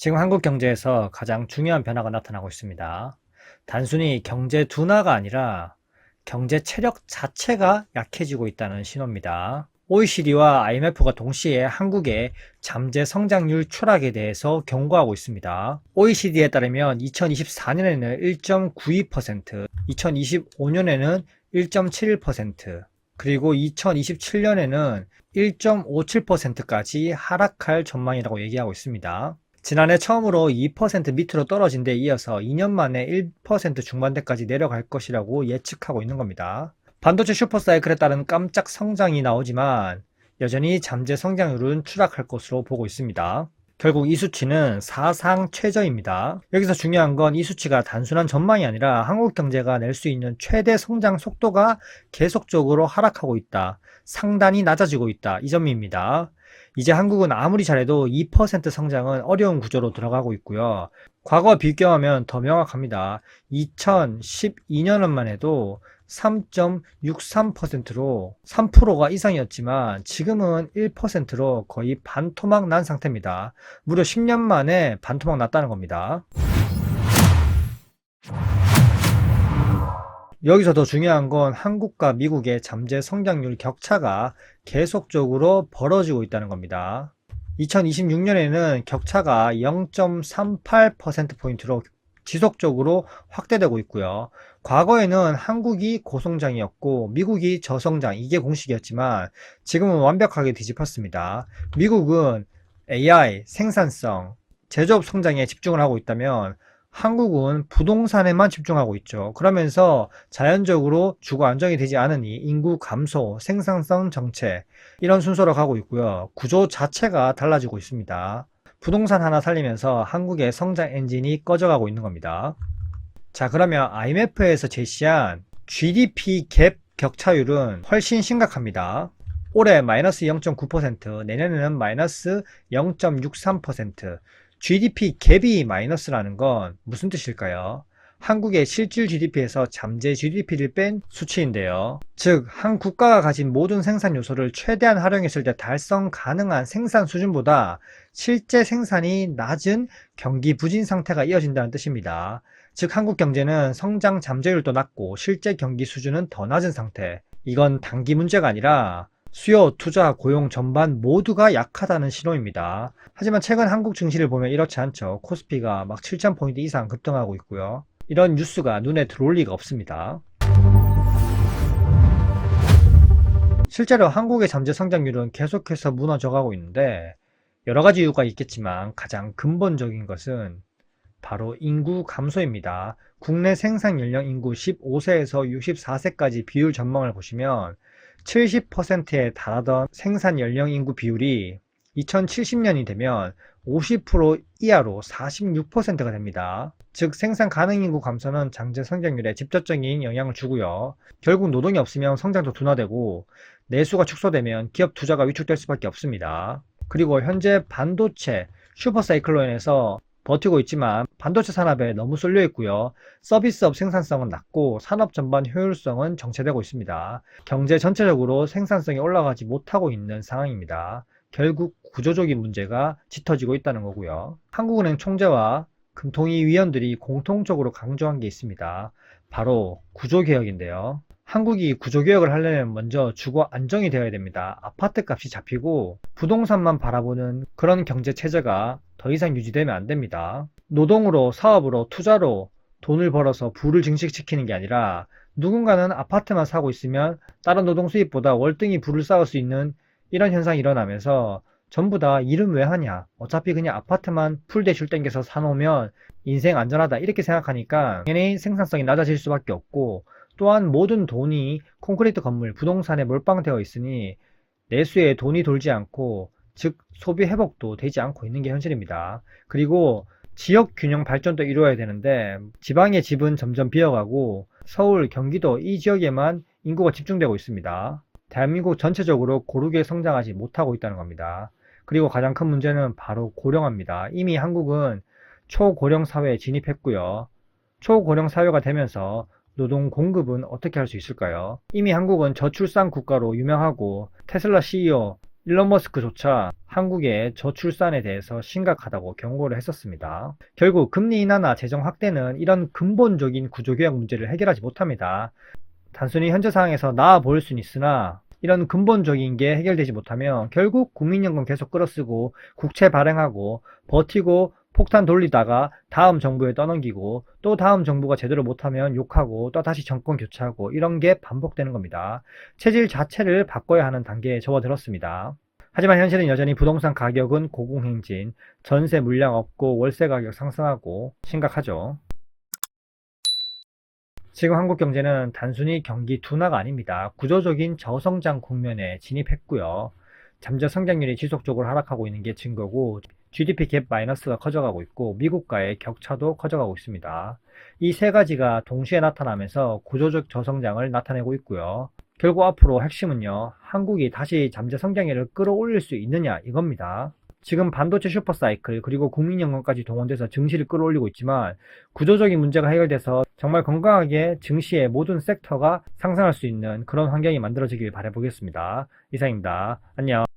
지금 한국 경제에서 가장 중요한 변화가 나타나고 있습니다. 단순히 경제 둔화가 아니라 경제 체력 자체가 약해지고 있다는 신호입니다. OECD와 IMF가 동시에 한국의 잠재 성장률 추락에 대해서 경고하고 있습니다. OECD에 따르면 2024년에는 1.92%, 2025년에는 1.71%, 그리고 2027년에는 1.57%까지 하락할 전망이라고 얘기하고 있습니다. 지난해 처음으로 2% 밑으로 떨어진 데 이어서 2년 만에 1% 중반대까지 내려갈 것이라고 예측하고 있는 겁니다. 반도체 슈퍼사이클에 따른 깜짝 성장이 나오지만 여전히 잠재 성장률은 추락할 것으로 보고 있습니다. 결국 이 수치는 사상 최저입니다. 여기서 중요한 건 이 수치가 단순한 전망이 아니라 한국 경제가 낼 수 있는 최대 성장 속도가 계속적으로 하락하고 있다, 상단이 낮아지고 있다, 이 점입니다. 이제 한국은 아무리 잘해도 2% 성장은 어려운 구조로 들어가고 있고요. 과거와 비교하면 더 명확합니다. 2012년만 해도 3.63%로 3%가 이상이었지만 지금은 1%로 거의 반토막 난 상태입니다. 무려 10년 만에 반토막 났다는 겁니다. 여기서 더 중요한 건 한국과 미국의 잠재 성장률 격차가 계속적으로 벌어지고 있다는 겁니다. 2026년에는 격차가 0.38%포인트로 지속적으로 확대되고 있고요. 과거에는 한국이 고성장이었고 미국이 저성장, 이게 공식이었지만 지금은 완벽하게 뒤집혔습니다. 미국은 AI, 생산성, 제조업 성장에 집중을 하고 있다면 한국은 부동산에만 집중하고 있죠. 그러면서 자연적으로 주거 안정이 되지 않으니 인구 감소, 생산성 정체, 이런 순서로 가고 있고요. 구조 자체가 달라지고 있습니다. 부동산 하나 살리면서 한국의 성장 엔진이 꺼져가고 있는 겁니다. 자, 그러면 IMF에서 제시한 GDP 갭 격차율은 훨씬 심각합니다. 올해 마이너스 0.9%, 내년에는 마이너스 0.63%. GDP 갭이 마이너스라는 건 무슨 뜻일까요? 한국의 실질 GDP에서 잠재 GDP를 뺀 수치인데요. 즉, 한 국가가 가진 모든 생산 요소를 최대한 활용했을 때 달성 가능한 생산 수준보다 실제 생산이 낮은 경기 부진 상태가 이어진다는 뜻입니다. 즉, 한국 경제는 성장 잠재율도 낮고 실제 경기 수준은 더 낮은 상태. 이건 단기 문제가 아니라 수요, 투자, 고용 전반 모두가 약하다는 신호입니다. 하지만 최근 한국 증시를 보면 이렇지 않죠. 코스피가 막 7,000포인트 이상 급등하고 있고요. 이런 뉴스가 눈에 들어올 리가 없습니다. 실제로 한국의 잠재 성장률은 계속해서 무너져가고 있는데 여러 가지 이유가 있겠지만 가장 근본적인 것은 바로 인구 감소입니다. 국내 생산 연령 인구 15세에서 64세까지 비율 전망을 보시면 70%에 달하던 생산 연령 인구 비율이 2070년이 되면 50% 이하로 46%가 됩니다. 즉 생산 가능 인구 감소는 잠재 성장률에 직접적인 영향을 주고요. 결국 노동이 없으면 성장도 둔화되고 내수가 축소되면 기업 투자가 위축될 수밖에 없습니다. 그리고 현재 반도체 슈퍼사이클로 인해서 버티고 있지만 반도체 산업에 너무 쏠려 있고요. 서비스업 생산성은 낮고 산업 전반 효율성은 정체되고 있습니다. 경제 전체적으로 생산성이 올라가지 못하고 있는 상황입니다. 결국 구조적인 문제가 짙어지고 있다는 거고요. 한국은행 총재와 금통위 위원들이 공통적으로 강조한 게 있습니다. 바로 구조개혁인데요. 한국이 구조개혁을 하려면 먼저 주거 안정이 되어야 됩니다. 아파트 값이 잡히고 부동산만 바라보는 그런 경제 체제가 더 이상 유지되면 안 됩니다. 노동으로, 사업으로, 투자로 돈을 벌어서 부를 증식시키는 게 아니라 누군가는 아파트만 사고 있으면 다른 노동 수입보다 월등히 부를 쌓을 수 있는 이런 현상이 일어나면서 전부 다 일은 왜 하냐, 어차피 그냥 아파트만 풀대출 땡겨서 사놓으면 인생 안전하다, 이렇게 생각하니까 당연히 생산성이 낮아질 수밖에 없고, 또한 모든 돈이 콘크리트 건물, 부동산에 몰빵되어 있으니 내수에 돈이 돌지 않고, 즉 소비 회복도 되지 않고 있는 게 현실입니다. 그리고 지역 균형 발전도 이루어야 되는데 지방의 집은 점점 비어가고 서울, 경기도 이 지역에만 인구가 집중되고 있습니다. 대한민국 전체적으로 고르게 성장하지 못하고 있다는 겁니다. 그리고 가장 큰 문제는 바로 고령화입니다. 이미 한국은 초고령 사회에 진입했고요. 초고령 사회가 되면서 노동 공급은 어떻게 할 수 있을까요? 이미 한국은 저출산 국가로 유명하고 테슬라 CEO 일론 머스크조차 한국의 저출산에 대해서 심각하다고 경고를 했었습니다. 결국 금리 인하나 재정 확대는 이런 근본적인 구조개혁 문제를 해결하지 못합니다. 단순히 현재 상황에서 나아 보일 수는 있으나 이런 근본적인 게 해결되지 못하면 결국 국민연금 계속 끌어쓰고 국채 발행하고 버티고 폭탄 돌리다가 다음 정부에 떠넘기고 또 다음 정부가 제대로 못하면 욕하고 또 다시 정권 교체하고 이런 게 반복되는 겁니다. 체질 자체를 바꿔야 하는 단계에 접어들었습니다. 하지만 현실은 여전히 부동산 가격은 고공행진, 전세 물량 없고 월세 가격 상승하고 심각하죠. 지금 한국 경제는 단순히 경기 둔화가 아닙니다. 구조적인 저성장 국면에 진입했고요. 잠재 성장률이 지속적으로 하락하고 있는 게 증거고 GDP 갭 마이너스가 커져가고 있고 미국과의 격차도 커져가고 있습니다. 이 세 가지가 동시에 나타나면서 구조적 저성장을 나타내고 있고요. 결국 앞으로 핵심은요. 한국이 다시 잠재 성장률을 끌어올릴 수 있느냐 이겁니다. 지금 반도체 슈퍼사이클 그리고 국민연금까지 동원돼서 증시를 끌어올리고 있지만 구조적인 문제가 해결돼서 정말 건강하게 증시의 모든 섹터가 상승할 수 있는 그런 환경이 만들어지길 바라보겠습니다. 이상입니다. 안녕.